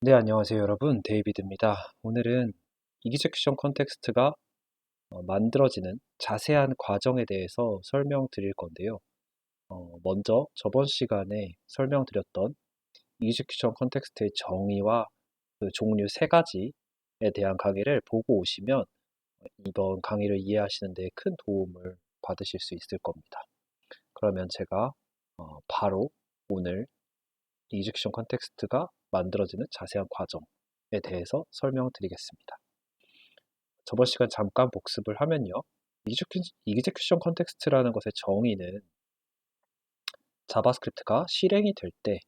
네, 안녕하세요, 여러분. 데이비드입니다. 오늘은 이기젝션 컨텍스트가 만들어지는 자세한 과정에 대해서 설명드릴 건데요. 먼저 저번 시간에 설명드렸던 이기젝션 컨텍스트의 정의와 그 종류 세 가지에 대한 강의를 보고 오시면 이번 강의를 이해하시는 데 큰 도움을 받으실 수 있을 겁니다. 그러면 제가 바로 오늘 이기젝션 컨텍스트가 만들어지는 자세한 과정에 대해서 설명드리겠습니다. 저번 시간 잠깐 복습을 하면요. 이기제큐션 컨텍스트라는 것의 정의는 자바스크립트가 실행이 될 때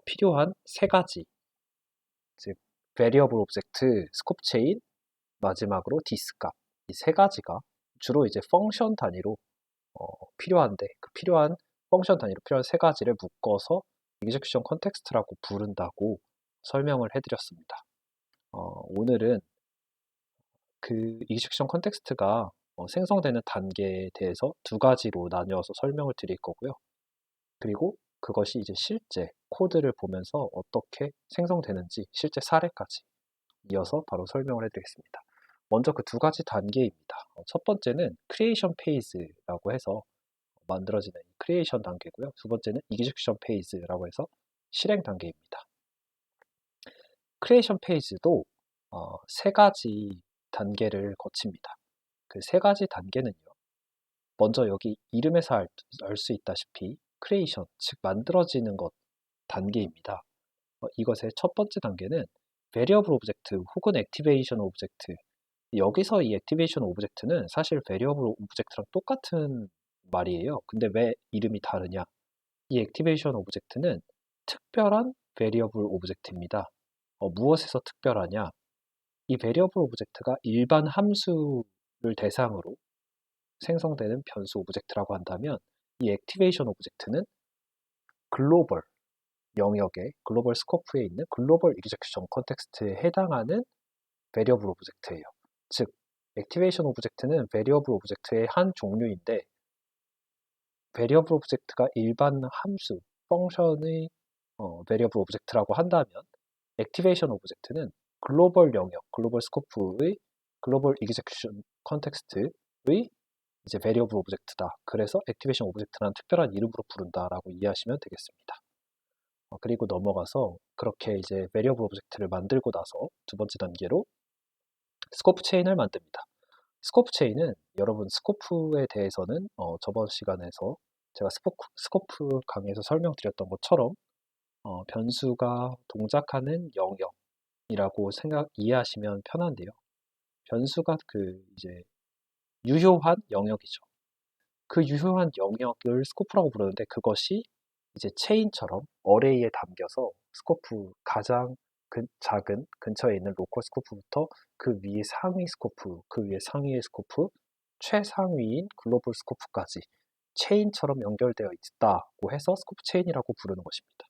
필요한 세 가지, 즉 variable object, 스코프 체인, 마지막으로 디스값 이 세 가지가 주로 이제 펑션 단위로 필요한데 그 필요한 펑션 단위로 필요한 세 가지를 묶어서 이기제큐션 컨텍스트라고 부른다고 설명을 해드렸습니다. 오늘은 그 이기젝션 컨텍스트가 생성되는 단계에 대해서 두 가지로 나뉘어서 설명을 드릴 거고요. 그리고 그것이 이제 실제 코드를 보면서 어떻게 생성되는지 실제 사례까지 이어서 바로 설명을 해드리겠습니다. 먼저 그 두 가지 단계입니다. 첫 번째는 크리에이션 페이즈라고 해서 만들어지는 크리에이션 단계고요. 두 번째는 이기젝션 페이즈라고 해서 실행 단계입니다. 크리에이션 페이지도 세 가지 단계를 거칩니다. 그 세 가지 단계는요. 먼저 여기 이름에서 알 수 있다시피 크리에이션, 즉 만들어지는 것 단계입니다. 이것의 첫 번째 단계는 variable object 혹은 activation object. 여기서 이 activation object는 사실 variable object랑 똑같은 말이에요. 근데 왜 이름이 다르냐? 이 activation object는 특별한 variable object입니다. 무엇에서 특별하냐? 이 variable object가 일반 함수를 대상으로 생성되는 변수 오브젝트라고 한다면 이 액티베이션 오브젝트는 글로벌 영역의 글로벌 스코프에 있는 글로벌 이기젝션 컨텍스트에 해당하는 베리어블 오브젝트예요. 즉, 액티베이션 오브젝트는 베리어블 오브젝트의 한 종류인데 베리어블 오브젝트가 일반 함수, 펑션의 베리어블 오브젝트라고 한다면 액티베이션 오브젝트는 글로벌 영역, 글로벌 스코프의 글로벌 이기젝션 컨텍스트의 이제 variable 오브젝트다. 그래서 액티베이션 오브젝트라는 특별한 이름으로 부른다라고 이해하시면 되겠습니다. 그리고 넘어가서 그렇게 이제 variable 오브젝트를 만들고 나서 두 번째 단계로 스코프 체인을 만듭니다. 스코프 체인은 여러분 스코프에 대해서는 저번 시간에서 제가 스코프 강의에서 설명드렸던 것처럼 변수가 동작하는 영역이라고 이해하시면 편한데요. 변수가 그 이제 유효한 영역이죠. 그 유효한 영역을 스코프라고 부르는데 그것이 이제 체인처럼 어레이에 담겨서 스코프 가장 작은 근처에 있는 로컬 스코프부터 그 위에 상위 스코프, 그 위에 상위의 스코프, 최상위인 글로벌 스코프까지 체인처럼 연결되어 있다고 해서 스코프 체인이라고 부르는 것입니다.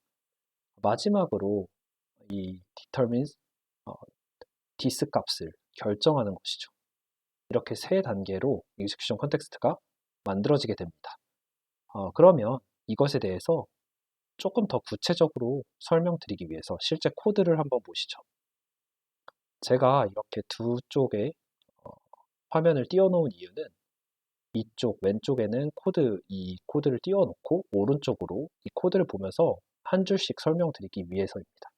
마지막으로 이 determines 디스 값을 결정하는 것이죠. 이렇게 세 단계로 execution 컨텍스트가 만들어지게 됩니다. 그러면 이것에 대해서 조금 더 구체적으로 설명드리기 위해서 실제 코드를 한번 보시죠. 제가 이렇게 두 쪽에 화면을 띄워놓은 이유는 이쪽 왼쪽에는 이 코드를 띄워놓고 오른쪽으로 이 코드를 보면서 한 줄씩 설명드리기 위해서입니다.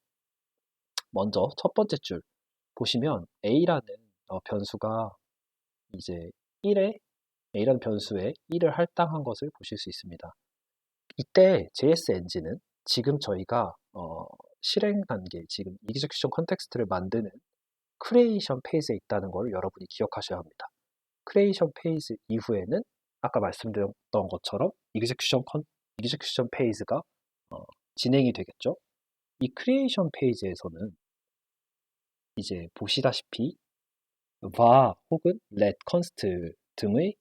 먼저 첫 번째 줄 보시면 A라는 변수가 이제 A라는 변수에 1을 할당한 것을 보실 수 있습니다. 이때 JS 엔진은 지금 저희가 실행 단계, 지금 execution 컨텍스트를 만드는 크리에이션 페이지에 있다는 걸 여러분이 기억하셔야 합니다. 크리에이션 페이지 이후에는 아까 말씀드렸던 것처럼 execution 페이지가 진행이 되겠죠. 이 크리에이션 페이지에서는 이제 보시다시피 var 혹은 let const 등의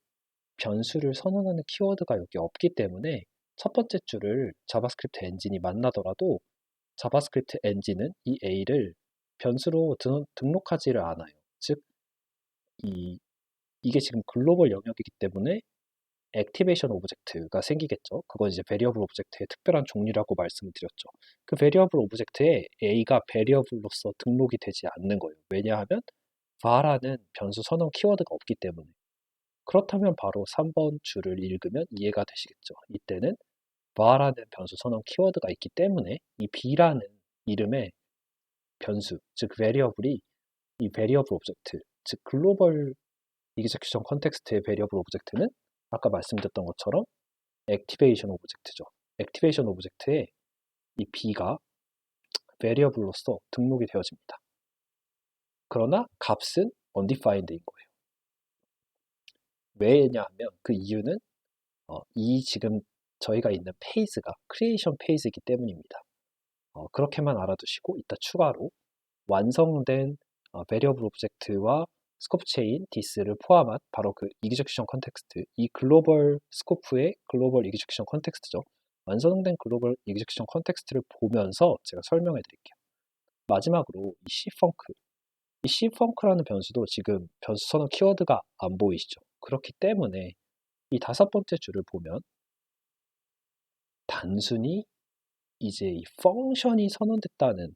변수를 선언하는 키워드가 여기 없기 때문에 첫 번째 줄을 자바스크립트 엔진이 만나더라도 자바스크립트 엔진은 이 A를 변수로 등록하지를 않아요. 즉, 이게 지금 글로벌 영역이기 때문에 액티베이션 오브젝트가 생기겠죠. 그건 이제 베리어블 오브젝트의 특별한 종류라고 말씀을 드렸죠. 그 베리어블 오브젝트에 A가 베리어블로서 등록이 되지 않는 거예요. 왜냐하면 var라는 변수 선언 키워드가 없기 때문에. 그렇다면 바로 3번 줄을 읽으면 이해가 되시겠죠. 이때는 var라는 변수 선언 키워드가 있기 때문에 이 b라는 이름의 변수, 즉 베리어블이 이 베리어블 오브젝트, 즉 글로벌 이그제큐션 컨텍스트의 베리어블 오브젝트는 아까 말씀드렸던 것처럼 액티베이션 오브젝트죠. 액티베이션 오브젝트에 이 b가 베리어블로서 등록이 되어집니다. 그러나 값은 undefined인 거예요. 왜냐하면 그 이유는 이 지금 저희가 있는 페이지가 크리에이션 페이지이기 때문입니다. 그렇게만 알아두시고 이따 추가로 완성된 베리어블 오브젝트와 스코프 체인, 디스를 포함한 바로 그 이그제큐션 컨텍스트, 이 글로벌 스코프의 글로벌 이그제큐션 컨텍스트죠. 완성된 글로벌 이그제큐션 컨텍스트를 보면서 제가 설명해 드릴게요. 마지막으로 이 cfunc, 이 cfunc라는 변수도 지금 변수 선언 키워드가 안 보이시죠? 그렇기 때문에 이 5번째 줄을 보면 단순히 이제 이 펑션이 선언됐다는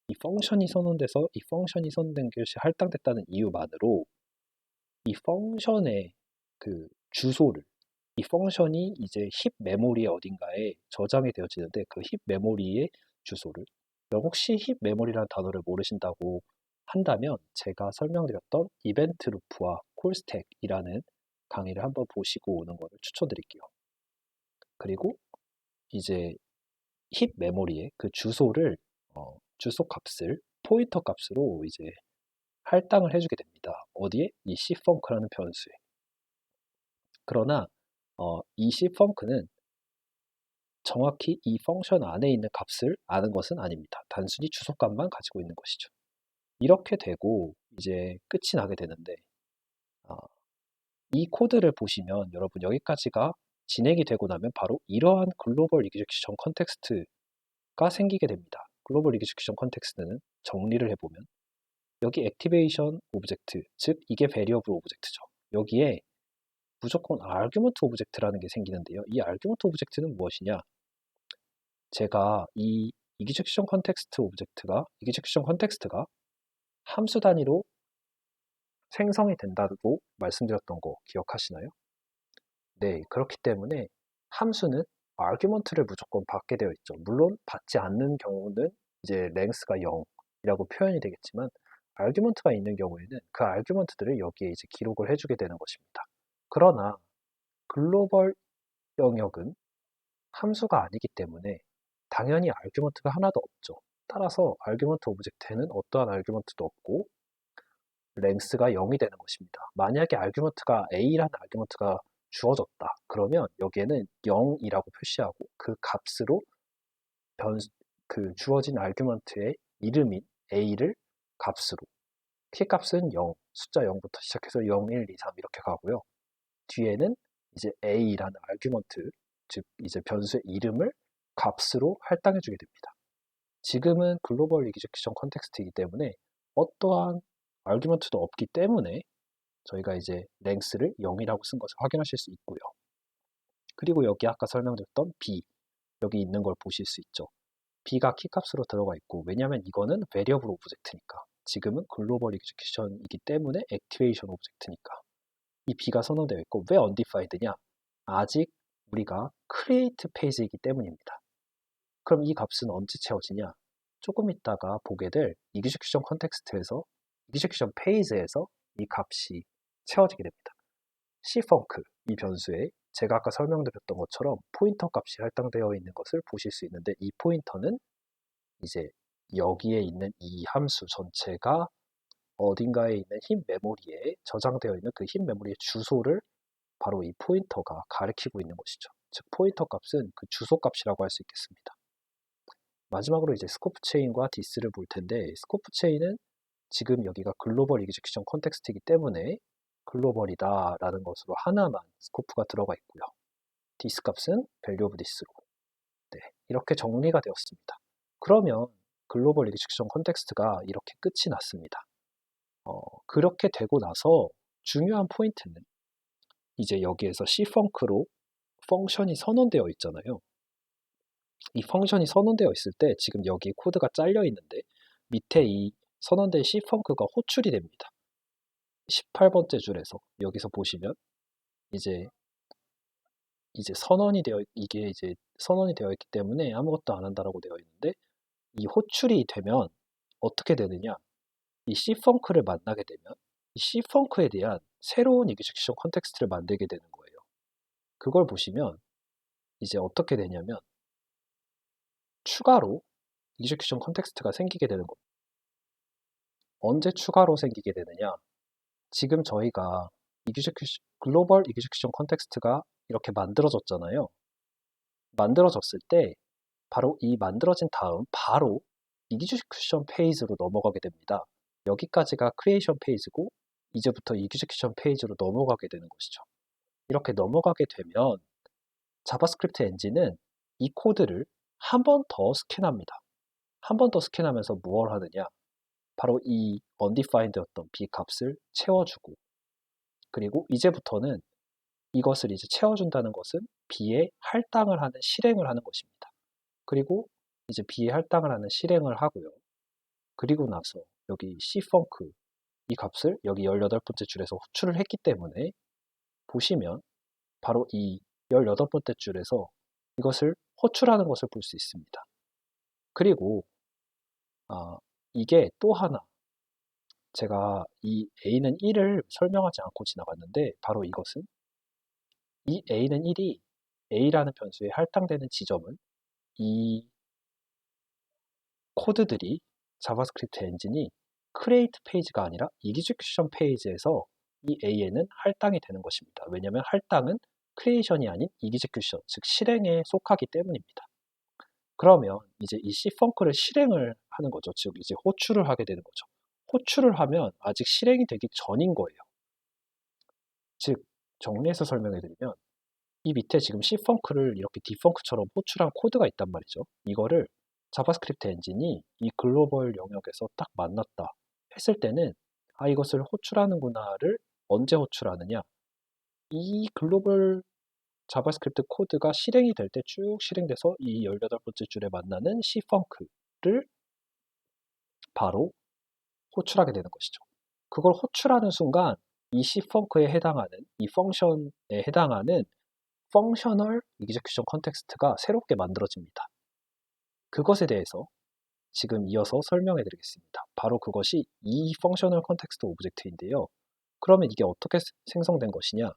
이 펑션이 선언돼서 이 펑션이 선언된 것이 할당됐다는 이유만으로 이 펑션의 그 주소를 이 펑션이 이제 힙 메모리의 어딘가에 저장이 되어지는데 그 힙 메모리의 주소를 혹시 힙 메모리라는 단어를 모르신다고 한다면 제가 설명드렸던 이벤트 루프와 콜스택이라는 강의를 한번 보시고 오는 것을 추천드릴게요. 그리고 이제 힙 메모리의 그 주소를 주소 값을 포인터 값으로 이제 할당을 해주게 됩니다. 어디에? 이 cfunc라는 변수에. 그러나 이 cfunc는 정확히 이 펑션 안에 있는 값을 아는 것은 아닙니다. 단순히 주소값만 가지고 있는 것이죠. 이렇게 되고 이제 끝이 나게 되는데 이 코드를 보시면 여러분 여기까지가 진행이 되고 나면 바로 이러한 글로벌 이그제큐션 컨텍스트가 생기게 됩니다. 글로벌 이그제큐션 컨텍스트는 정리를 해보면 여기 액티베이션 오브젝트, 즉 이게 베리어블 오브젝트죠. 여기에 무조건 아규먼트 오브젝트라는 게 생기는데요. 이 아규먼트 오브젝트는 무엇이냐? 제가 이 이그제큐션 컨텍스트가 함수 단위로 생성이 된다고 말씀드렸던 거 기억하시나요? 네, 그렇기 때문에 함수는 아규먼트를 무조건 받게 되어 있죠. 물론 받지 않는 경우는 이제 length가 0이라고 표현이 되겠지만 아규먼트가 있는 경우에는 그 아규먼트들을 여기에 이제 기록을 해주게 되는 것입니다. 그러나 글로벌 영역은 함수가 아니기 때문에 당연히 아규먼트가 하나도 없죠. 따라서 아규먼트 오브젝트에는 어떠한 아규먼트도 없고 length가 0이 되는 것입니다. 만약에 아규먼트가 a라는 아규먼트가 주어졌다. 그러면 여기에는 0이라고 표시하고 그 값으로 그 주어진 아규먼트의 이름인 a를 값으로 키값은 0, 숫자 0부터 시작해서 0, 1, 2, 3 이렇게 가고요. 뒤에는 이제 a라는 아규먼트, 즉 이제 변수의 이름을 값으로 할당해주게 됩니다. 지금은 글로벌 이그제큐션 컨텍스트이기 때문에 어떠한 아규먼트도 없기 때문에 저희가 이제 length를 0이라고 쓴 것을 확인하실 수 있고요. 그리고 여기 아까 설명드렸던 b, 여기 있는 걸 보실 수 있죠. b가 키값으로 들어가 있고 왜냐하면 이거는 variable 오브젝트니까 지금은 글로벌 이그제큐션이기 때문에 액티베이션 오브젝트니까 이 b가 선언되어 있고 왜 undefined냐? 아직 우리가 create 페이지이기 때문입니다. 그럼 이 값은 언제 채워지냐? 조금 있다가 보게 될 이그제큐션 컨텍스트에서 이그제큐션 페이지에서 이 값이 채워지게 됩니다. cfunc 이 변수에 제가 아까 설명드렸던 것처럼 포인터 값이 할당되어 있는 것을 보실 수 있는데 이 포인터는 이제 여기에 있는 이 함수 전체가 어딘가에 있는 힙 메모리에 저장되어 있는 그 힙 메모리의 주소를 바로 이 포인터가 가리키고 있는 것이죠. 즉 포인터 값은 그 주소 값이라고 할 수 있겠습니다. 마지막으로 이제 스코프 체인과 디스를 볼 텐데 스코프 체인은 지금 여기가 글로벌 이그제큐션 컨텍스트이기 때문에 글로벌이다 라는 것으로 하나만 스코프가 들어가 있고요. 디스 값은 value of this로 네, 이렇게 정리가 되었습니다. 그러면 글로벌 이그제큐션 컨텍스트가 이렇게 끝이 났습니다. 그렇게 되고 나서 중요한 포인트는 이제 여기에서 cfunc로 펑션이 선언되어 있잖아요. 이 펑션이 선언되어 있을 때 지금 여기 코드가 잘려 있는데 밑에 이 선언된 cfunc가 호출이 됩니다. 18번째 줄에서 여기서 보시면 이제 이게 이제 선언이 되어 있기 때문에 아무것도 안 한다라고 되어 있는데 이 호출이 되면 어떻게 되느냐? 이 cfunc를 만나게 되면 이 cfunc에 대한 새로운 execution 컨텍스트를 만들게 되는 거예요. 그걸 보시면 이제 어떻게 되냐면 추가로 execution 컨텍스트가 생기게 되는 겁니다. 언제 추가로 생기게 되느냐? 지금 저희가 글로벌 execution 컨텍스트가 이렇게 만들어졌잖아요. 만들어졌을 때 바로 이 만들어진 다음 바로 execution 페이지로 넘어가게 됩니다. 여기까지가 creation 페이지고 이제부터 execution 페이지로 넘어가게 되는 것이죠. 이렇게 넘어가게 되면 자바스크립트 엔진은 이 코드를 한 번 더 스캔합니다. 한 번 더 스캔하면서 무엇을 하느냐? 바로 이 undefined였던 b 값을 채워주고 그리고 이제부터는 이것을 이제 채워준다는 것은 b에 할당을 하는 실행을 하는 것입니다. 그리고 이제 b에 할당을 하는 실행을 하고요. 그리고 나서 여기 cfunc 이 값을 여기 18번째 줄에서 호출을 했기 때문에 보시면 바로 이 18번째 줄에서 이것을 호출하는 것을 볼 수 있습니다. 그리고 이게 또 하나 제가 이 a는 1을 설명하지 않고 지나갔는데 바로 이것은 이 a는 1이 a라는 변수에 할당되는 지점은 이 코드들이 자바스크립트 엔진이 create 페이지가 아니라 execution 페이지에서 이 a에는 할당이 되는 것입니다. 왜냐하면 할당은 creation이 아닌 execution, 즉 실행에 속하기 때문입니다. 그러면 이제 이 cfunc를 실행을 하는 거죠. 즉 이제 호출을 하게 되는 거죠. 호출을 하면 아직 실행이 되기 전인 거예요. 즉 정리해서 설명해 드리면 이 밑에 지금 cfunc를 이렇게 defunc처럼 호출한 코드가 있단 말이죠. 이거를 자바스크립트 엔진이 이 글로벌 영역에서 딱 만났다 했을 때는 이것을 호출하는구나를 언제 호출하느냐? 이 글로벌 자바스크립트 코드가 실행이 될 때 쭉 실행돼서 이 18번째 줄에 만나는 cfunc를 바로 호출하게 되는 것이죠. 그걸 호출하는 순간 이 cfunc에 해당하는 이 펑션에 해당하는 펑셔널 execution 컨텍스트가 새롭게 만들어집니다. 그것에 대해서 지금 이어서 설명해 드리겠습니다. 바로 그것이 이 펑셔널 컨텍스트 오브젝트인데요. 그러면 이게 어떻게 생성된 것이냐?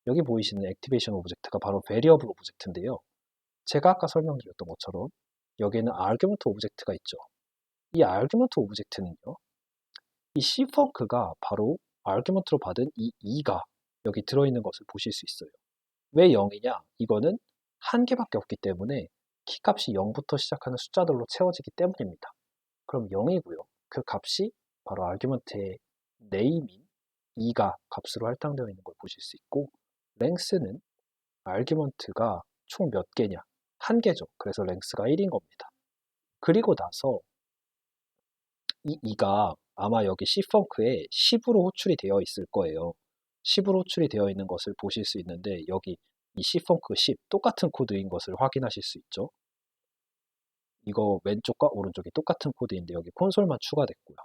여기 보이시는 액티베이션 오브젝트가 바로 베리어블 오브젝트인데요. 제가 아까 설명드렸던 것처럼 여기에는 아규먼트 오브젝트가 있죠. 이 아규먼트 오브젝트는요. 이 cfunc가 바로 아규먼트로 받은 이 2가 여기 들어있는 것을 보실 수 있어요. 왜 0이냐? 이거는 한 개밖에 없기 때문에 키값이 0부터 시작하는 숫자들로 채워지기 때문입니다. 그럼 0이고요. 그 값이 바로 아규먼트의 name인 2가 값으로 할당되어 있는 걸 보실 수 있고 length는 아규먼트가 총 몇 개냐? 한 개죠. 그래서 length가 1인 겁니다. 그리고 나서 이 2가 아마 여기 cfunc에 10으로 호출이 되어 있을 거예요. 10으로 호출이 되어 있는 것을 보실 수 있는데 여기 이 cfunc 10 똑같은 코드인 것을 확인하실 수 있죠. 이거 왼쪽과 오른쪽이 똑같은 코드인데 여기 콘솔만 추가됐고요.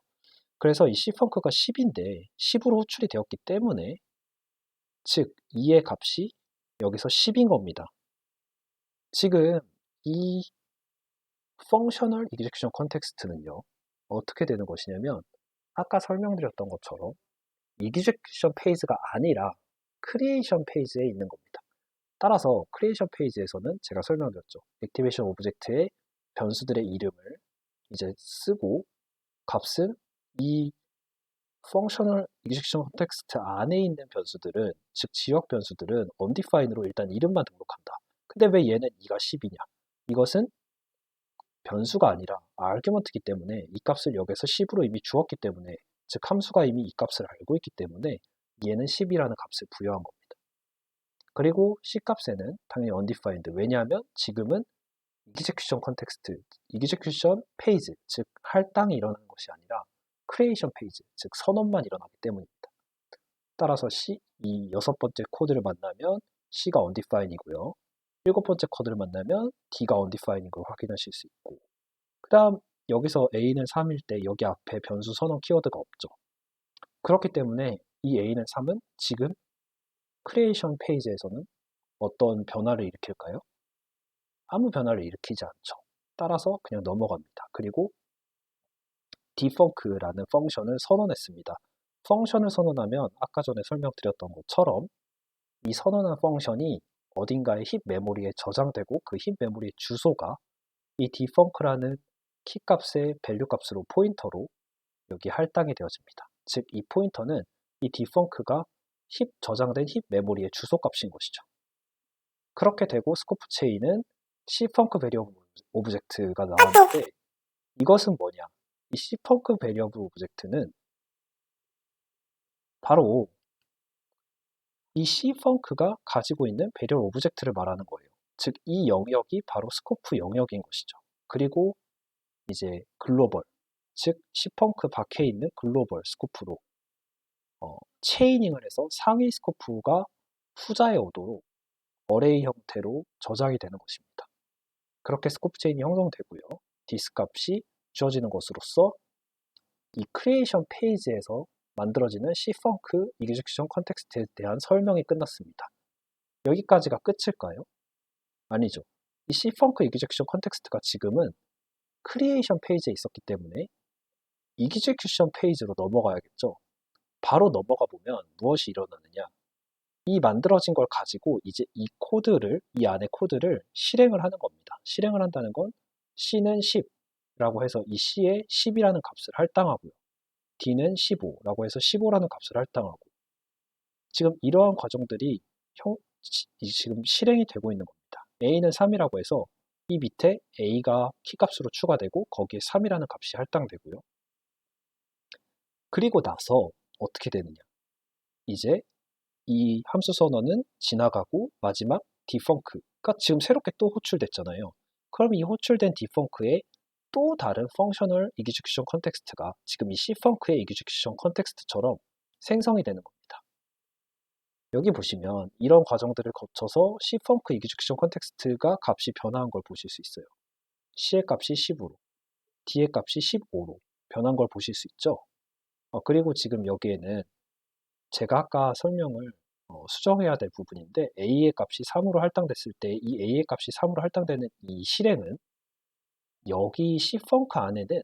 그래서 이 cfunc가 10인데 10으로 호출이 되었기 때문에 즉 2의 값이 여기서 10인 겁니다. 지금 이 functional execution 컨텍스트는요. 어떻게 되는 것이냐면 아까 설명드렸던 것처럼 execution 페이지가 아니라 creation 페이지에 있는 겁니다. 따라서 creation 페이지에서는 제가 설명드렸죠. 액티베이션 오브젝트의 변수들의 이름을 이제 쓰고 값은 이 functional execution 컨텍스트 안에 있는 변수들은 즉 지역 변수들은 undefined로 일단 이름만 등록한다. 근데 왜 얘는 2가 10이냐? 이것은 변수가 아니라 argument이기 때문에 이 값을 여기서 10으로 이미 주었기 때문에 즉 함수가 이미 이 값을 알고 있기 때문에 얘는 10이라는 값을 부여한 겁니다. 그리고 C값에는 당연히 undefined. 왜냐하면 지금은 execution 컨텍스트, execution 페이지, 즉 할당이 일어나는 것이 아니라 creation 페이지, 즉 선언만 일어나기 때문입니다. 따라서 이 6번째 코드를 만나면 C가 undefined이고요. 7번째 코드를 만나면 D가 undefined인 걸 확인하실 수 있고, 그 다음 여기서 A는 3일 때 여기 앞에 변수 선언 키워드가 없죠. 그렇기 때문에 이 A는 3은 지금 크리에이션 페이지에서는 어떤 변화를 일으킬까요? 아무 변화를 일으키지 않죠. 따라서 그냥 넘어갑니다. 그리고 defunc라는 펑션을 선언했습니다. 펑션을 선언하면 아까 전에 설명드렸던 것처럼 이 선언한 펑션이 어딘가의 힙 메모리에 저장되고 그 힙 메모리의 주소가 이 defunc라는 키 값의 밸류 값으로 포인터로 여기 할당이 되어집니다. 즉 이 포인터는 이 defunc가 저장된 힙 메모리의 주소 값인 것이죠. 그렇게 되고 스코프 체인은 cfunc variable 오브젝트가 나왔는데 이것은 뭐냐? 이 cfunc variable 오브젝트는 바로 이 cfunc가 가지고 있는 variable 오브젝트를 말하는 거예요. 즉 이 영역이 바로 스코프 영역인 것이죠. 그리고 이제 글로벌, 즉 cfunc 밖에 있는 글로벌 스코프로 체이닝을 해서 상위 스코프가 후자에 오도록 어레이 형태로 저장이 되는 것입니다. 그렇게 스코프 체인이 형성되고요. 디스 값이 주어지는 것으로써 이 크리에이션 페이지에서 만들어지는 cfunc execution 컨텍스트에 대한 설명이 끝났습니다. 여기까지가 끝일까요? 아니죠. 이 cfunc execution 컨텍스트가 지금은 크리에이션 페이지에 있었기 때문에 execution 페이지로 넘어가야겠죠. 바로 넘어가 보면 무엇이 일어나느냐? 이 만들어진 걸 가지고 이제 이 안에 코드를 실행을 하는 겁니다. 실행을 한다는 건 C는 10라고 해서 이 C에 10이라는 값을 할당하고요. D는 15라고 해서 15라는 값을 할당하고, 지금 이러한 과정들이 지금 실행이 되고 있는 겁니다. A는 3이라고 해서 이 밑에 A가 키값으로 추가되고 거기에 3이라는 값이 할당되고요. 그리고 나서 어떻게 되느냐? 이제 이 함수 선언은 지나가고 마지막 defunc가 지금 새롭게 또 호출됐잖아요. 그럼 이 호출된 defunc에 또 다른 functional execution 컨텍스트가 지금 이 cfunc의 execution 컨텍스트처럼 생성이 되는 겁니다. 여기 보시면 이런 과정들을 거쳐서 cfunc execution 컨텍스트가 값이 변화한 걸 보실 수 있어요. C의 값이 10으로, D의 값이 15로 변한 걸 보실 수 있죠. 그리고 지금 여기에는 제가 아까 설명을 수정해야 될 부분인데 A의 값이 3으로 할당됐을 때 이 A의 값이 3으로 할당되는 이 실행은 여기 cfunc 안에는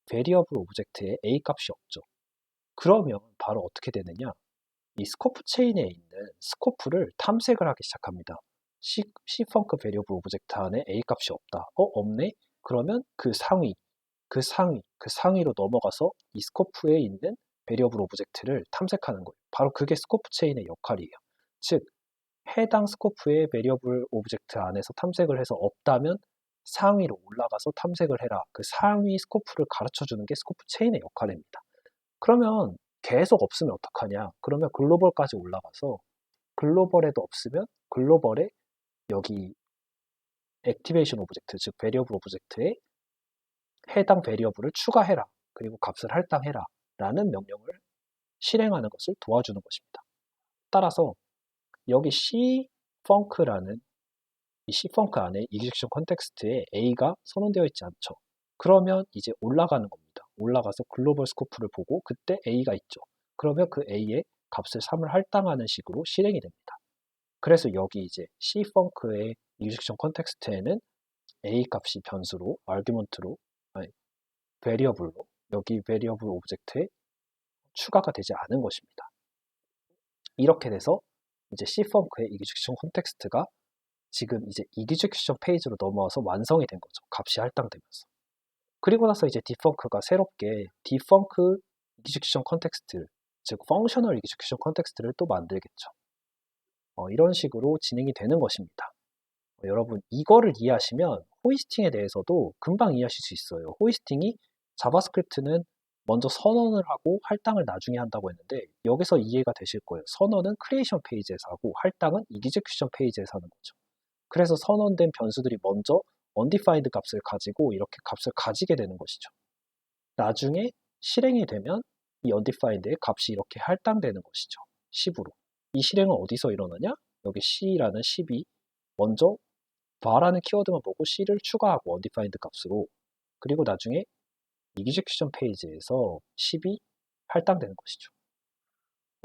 variable 오브젝트에 A 값이 없죠. 그러면 바로 어떻게 되느냐? 이 스코프 체인에 있는 스코프를 탐색을 하기 시작합니다. cfunc variable 오브젝트 안에 A 값이 없다. 없네? 그러면 그 상위로 넘어가서 이 스코프에 있는 variable 오브젝트를 탐색하는 거예요. 바로 그게 스코프 체인의 역할이에요. 즉, 해당 스코프의 variable 오브젝트 안에서 탐색을 해서 없다면 상위로 올라가서 탐색을 해라. 그 상위 스코프를 가르쳐주는 게 스코프 체인의 역할입니다. 그러면 계속 없으면 어떡하냐? 그러면 글로벌까지 올라가서 글로벌에도 없으면 글로벌에 여기 액티베이션 오브젝트, 즉 베리어블 오브젝트에 해당 베리어블을 추가해라. 그리고 값을 할당해라. 라는 명령을 실행하는 것을 도와주는 것입니다. 따라서 여기 cfunc라는 이 cfunc 안에 execution 컨텍스트에 A가 선언되어 있지 않죠. 그러면 이제 올라가는 겁니다. 올라가서 글로벌 스코프를 보고 그때 A가 있죠. 그러면 그 A의 값을 3을 할당하는 식으로 실행이 됩니다. 그래서 여기 이제 cfunc의 execution 컨텍스트에는 A 값이 변수로, argument로, variable로 여기 variable 오브젝트에 추가가 되지 않은 것입니다. 이렇게 돼서 이제 cfunc의 execution 컨텍스트가 지금 이제 execution 페이지로 넘어와서 완성이 된 거죠. 값이 할당되면서. 그리고 나서 이제 defunc가 새롭게 defunc execution 컨텍스트, 즉 functional execution 컨텍스트를 또 만들겠죠. 이런 식으로 진행이 되는 것입니다. 여러분 이거를 이해하시면 호이스팅에 대해서도 금방 이해하실 수 있어요. 호이스팅이 자바스크립트는 먼저 선언을 하고 할당을 나중에 한다고 했는데 여기서 이해가 되실 거예요. 선언은 크리에이션 페이지에서 하고 할당은 execution 페이지에서 하는 거죠. 그래서 선언된 변수들이 먼저 undefined 값을 가지고 이렇게 값을 가지게 되는 것이죠. 나중에 실행이 되면 이 undefined의 값이 이렇게 할당되는 것이죠. 10으로. 이 실행은 어디서 일어나냐? 여기 C라는 10이 먼저 var라는 키워드만 보고 C를 추가하고 undefined 값으로, 그리고 나중에 execution 페이지에서 10이 할당되는 것이죠.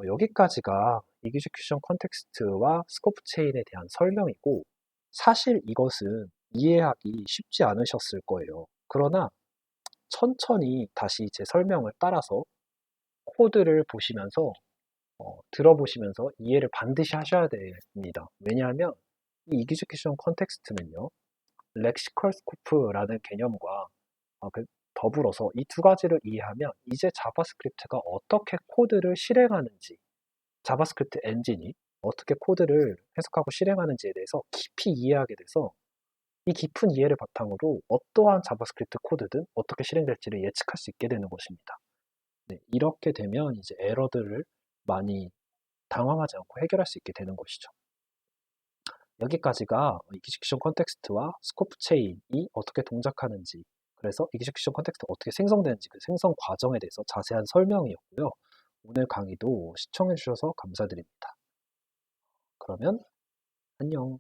여기까지가 execution 컨텍스트와 스코프 체인에 대한 설명이고, 사실 이것은 이해하기 쉽지 않으셨을 거예요. 그러나 천천히 다시 제 설명을 따라서 코드를 보시면서 들어보시면서 이해를 반드시 하셔야 됩니다. 왜냐하면 이 execution 컨텍스트는요, 렉시컬 스코프라는 개념과 더불어서 이 두 가지를 이해하면 이제 자바스크립트가 어떻게 코드를 실행하는지, 자바스크립트 엔진이 어떻게 코드를 해석하고 실행하는지에 대해서 깊이 이해하게 돼서 이 깊은 이해를 바탕으로 어떠한 자바스크립트 코드든 어떻게 실행될지를 예측할 수 있게 되는 것입니다. 네, 이렇게 되면 이제 에러들을 많이 당황하지 않고 해결할 수 있게 되는 것이죠. 여기까지가 execution 컨텍스트와 스코프 체인이 어떻게 동작하는지, 그래서 execution 컨텍스트가 어떻게 생성되는지 그 생성 과정에 대해서 자세한 설명이었고요. 오늘 강의도 시청해 주셔서 감사드립니다. 그러면 안녕.